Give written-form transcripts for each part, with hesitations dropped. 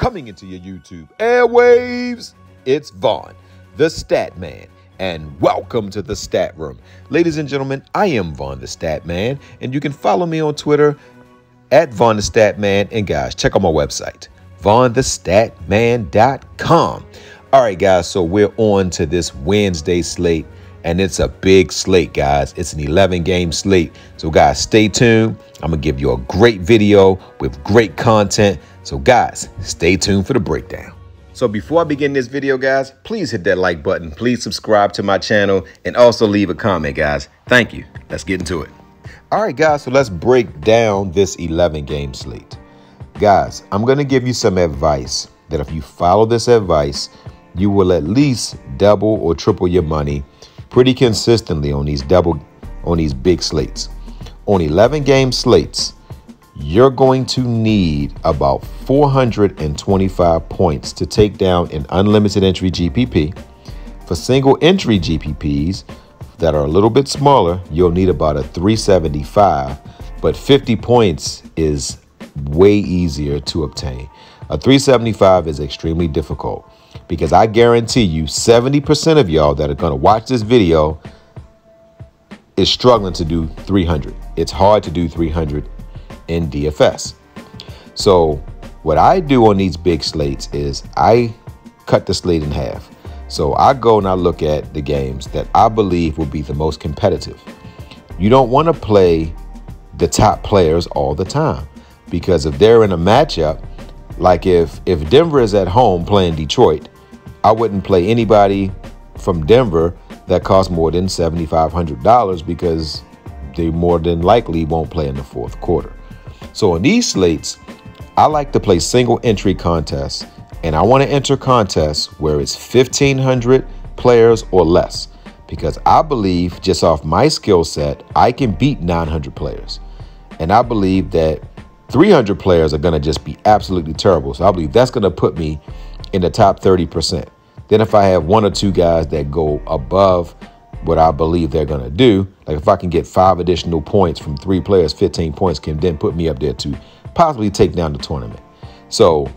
coming into your YouTube airwaves. It's Vaughn, the Stat Man, and welcome to the Stat Room. Ladies and gentlemen, I am Vaughn the Stat Man, and you can follow me on Twitter at VonnTheStatman. And guys, check out my website, VonnTheStatman.com. All right, guys, so we're on to this Wednesday slate, and it's a big slate, guys. It's an 11-game slate. So, guys, stay tuned. I'm going to give you a great video with great content. So, guys, stay tuned for the breakdown. So before I begin this video, guys, please hit that like button. Please subscribe to my channel and also leave a comment, guys. Thank you. Let's get into it. All right, guys, so let's break down this 11-game slate. Guys, I'm going to give you some advice that if you follow this advice, you will at least double or triple your money pretty consistently on these big slates. On 11-game slates, you're going to need about 425 points to take down an unlimited entry GPP. For single entry GPPs that are a little bit smaller, you'll need about a 375, but 50 points is way easier to obtain. A 375 is extremely difficult because I guarantee you 70% of y'all that are going to watch this video is struggling to do 300. It's hard to do 300 in DFS. So what I do on these big slates is I cut the slate in half. So I go and I look at the games that I believe will be the most competitive. You don't want to play the top players all the time, because if they're in a matchup, like if Denver is at home playing Detroit, I wouldn't play anybody from Denver that costs more than $7,500 because they more than likely won't play in the fourth quarter. So in these slates, I like to play single entry contests, and I want to enter contests where it's 1,500 players or less, because I believe just off my skill set, I can beat 900 players. And I believe that 300 players are going to just be absolutely terrible. So I believe that's going to put me in the top 30%. Then if I have one or two guys that go above what I believe they're going to do, like if I can get 5 additional points from 3 players, 15 points can then put me up there to possibly take down the tournament. So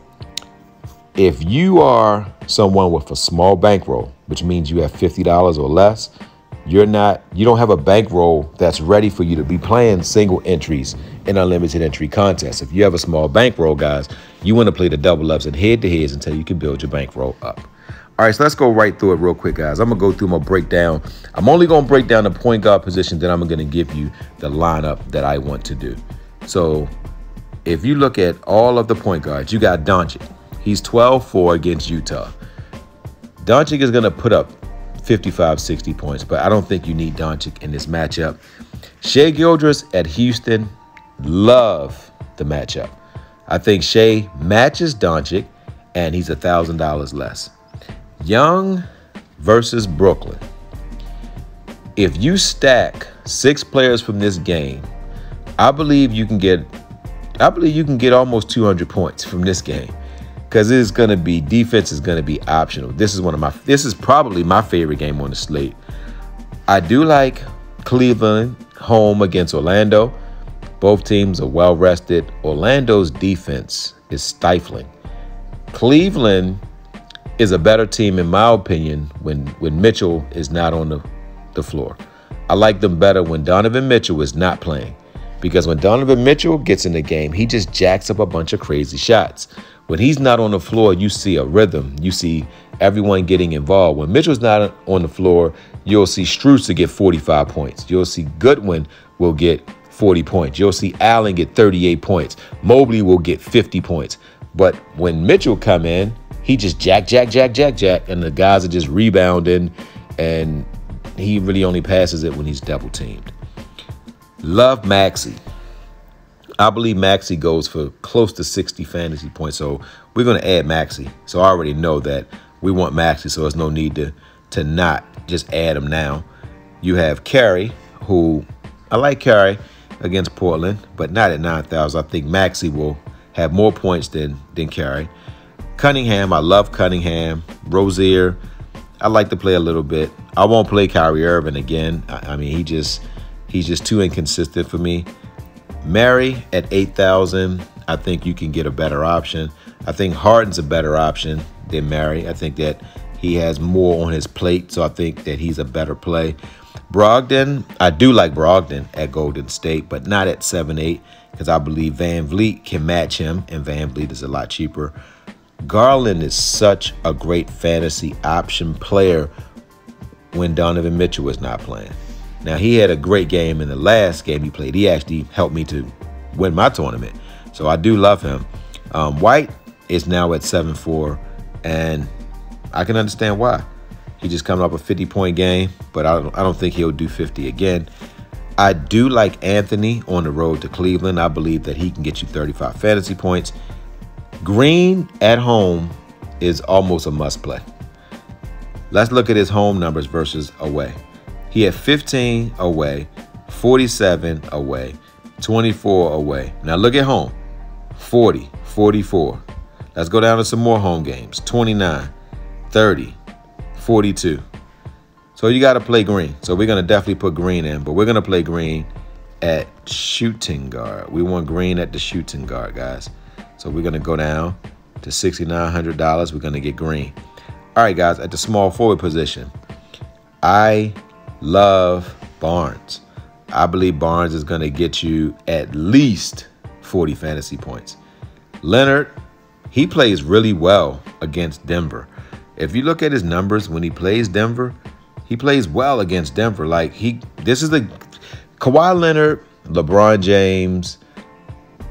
if you are someone with a small bankroll, which means you have $50 or less, you don't have a bankroll that's ready for you to be playing single entries in unlimited entry contests. If you have a small bankroll, guys, you want to play the double ups and head-to-heads until you can build your bankroll up. All right, so let's go right through it real quick, guys. I'm going to go through my breakdown. I'm only going to break down the point guard position, then I'm going to give you the lineup that I want to do. So if you look at all of the point guards, you got Doncic. He's 12-4 against Utah. Doncic is going to put up 55, 60 points, but I don't think you need Doncic in this matchup. Shai Gilgeous at Houston, love the matchup. I think Shai matches Doncic, and he's $1,000 less. Young versus Brooklyn. If you stack 6 players from this game, I believe you can get almost 200 points from this game, because it's going to be, defense is going to be optional. This is probably my favorite game on the slate. I do like Cleveland home against Orlando. Both teams are well rested. Orlando's defense is stifling. Cleveland is a better team, in my opinion, when Mitchell is not on the floor. I like them better when Donovan Mitchell is not playing, because when Donovan Mitchell gets in the game, he just jacks up a bunch of crazy shots. When he's not on the floor, you see a rhythm. You see everyone getting involved. When Mitchell's not on the floor, you'll see Strus get 45 points. You'll see Goodwin will get 40 points. You'll see Allen get 38 points. Mobley will get 50 points. But when Mitchell come in, he just jack, and the guys are just rebounding, and he really only passes it when he's double teamed. Love Maxey. I believe Maxey goes for close to 60 fantasy points, so we're going to add Maxey. So I already know that we want Maxey, so there's no need to not just add him now. You have Carey, who I like Carey against Portland, but not at 9,000. I think Maxey will have more points than Carey. Cunningham, I love Cunningham. Rozier, I like to play a little bit. I won't play Kyrie Irving again. I mean, he's just too inconsistent for me. Murray at 8,000. I think you can get a better option. I think Harden's a better option than Murray. I think that he has more on his plate, so I think that he's a better play. Brogdon, I do like Brogdon at Golden State, but not at 7-8 because I believe Van Vliet can match him, and Van Vliet is a lot cheaper. Garland is such a great fantasy option player when Donovan Mitchell was not playing. Now, he had a great game in the last game he played. He actually helped me to win my tournament, so I do love him. White is now at 7-4, and I can understand why. He just coming up a 50-point game, but I don't think he'll do 50 again. I do like Anthony on the road to Cleveland. I believe that he can get you 35 fantasy points. Green at home is almost a must play. Let's look at his home numbers versus away. He had 15 away, 47 away, 24 away. Now look at home. 40, 44. Let's go down to some more home games. 29, 30, 42. So you got to play Green. So we're going to definitely put Green in, but we're going to play Green at shooting guard. We want Green at the shooting guard, guys. So we're going to go down to $6,900. We're going to get Green. All right, guys, at the small forward position, I love Barnes. I believe Barnes is going to get you at least 40 fantasy points. Leonard, he plays really well against Denver. If you look at his numbers when he plays Denver, he plays well against Denver. Like this is the Kawhi Leonard, LeBron James,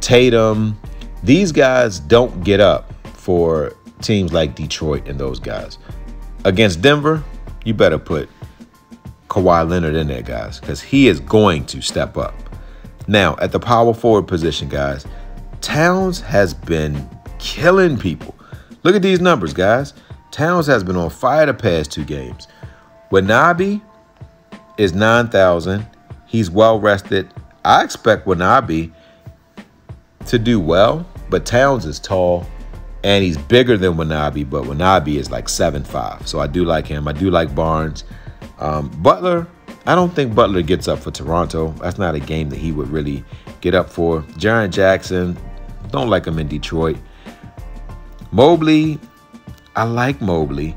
Tatum. These guys don't get up for teams like Detroit and those guys. Against Denver, you better put Kawhi Leonard in there, guys, because he is going to step up. Now, at the power forward position, guys, Towns has been killing people. Look at these numbers, guys. Towns has been on fire the past 2 games. Wanabe is 9,000. He's well rested. I expect Wanabe to do well, but Towns is tall and he's bigger than Wanabe, but Wanabe is like 7'5". So I do like him. I do like Barnes. Butler, I don't think Butler gets up for Toronto. That's not a game that he would really get up for. Jaren Jackson, don't like him in Detroit. Mobley, I like Mobley,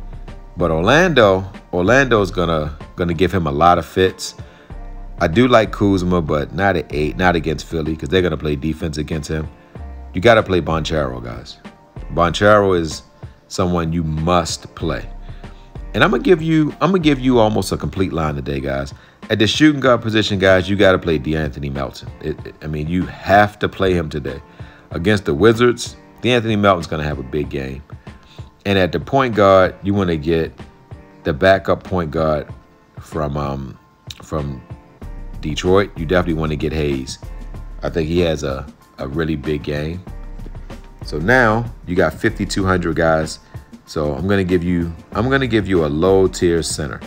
but Orlando's gonna give him a lot of fits. I do like Kuzma, but not at 8, not against Philly, because they're gonna play defense against him. You gotta play Banchero, guys. Banchero is someone you must play. And I'm gonna give you almost a complete line today, guys. At the shooting guard position, guys, you gotta play DeAnthony Melton. I mean, you have to play him today. Against the Wizards, DeAnthony Melton's gonna have a big game. And at the point guard, you want to get the backup point guard from Detroit. You definitely want to get Hayes. I think he has a really big game. So now you got 5,200 guys. So I'm gonna give you a low tier center.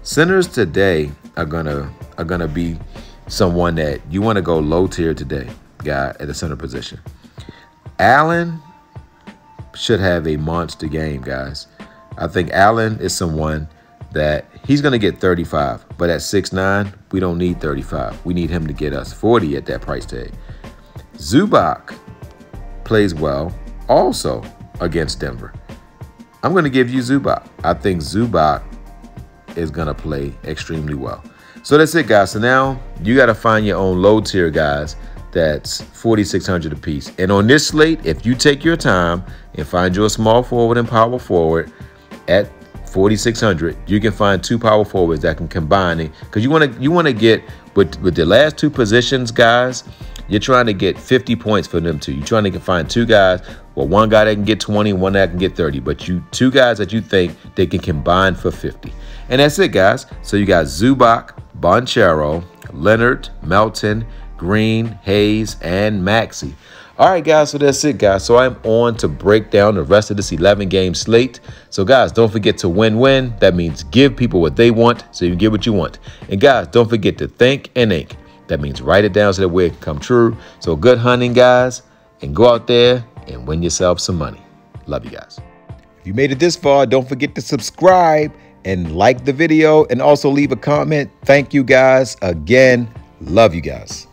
Centers today are gonna be someone that you want to go low tier today, guy at the center position. Allen should have a monster game, guys. I think Allen is someone that he's going to get 35, but at 6'9", we don't need 35. We need him to get us 40 at that price tag. Zubac plays well also against Denver. I'm going to give you Zubac. I think Zubac is going to play extremely well. So that's it, guys. So now you got to find your own low tier guys. That's 4,600 a piece. And on this slate, if you take your time and find you a small forward and power forward at 4,600, you can find 2 power forwards that can combine it. Because you want to get with the last 2 positions, guys. You're trying to get 50 points for them 2. You're trying to find 2 guys. Well, one guy that can get 20, one that can get 30. But 2 guys that you think they can combine for 50. And that's it, guys. So you got Zubac, Banchero, Leonard, Melton, Green, Hayes, and Maxey. All right, guys, so that's it, guys. So I'm on to break down the rest of this 11-game slate. So, guys, don't forget to win-win. That means give people what they want so you can get what you want. And, guys, don't forget to think and ink. That means write it down so that way it can come true. So good hunting, guys, and go out there and win yourself some money. Love you guys. If you made it this far, don't forget to subscribe and like the video and also leave a comment. Thank you, guys. Again, love you guys.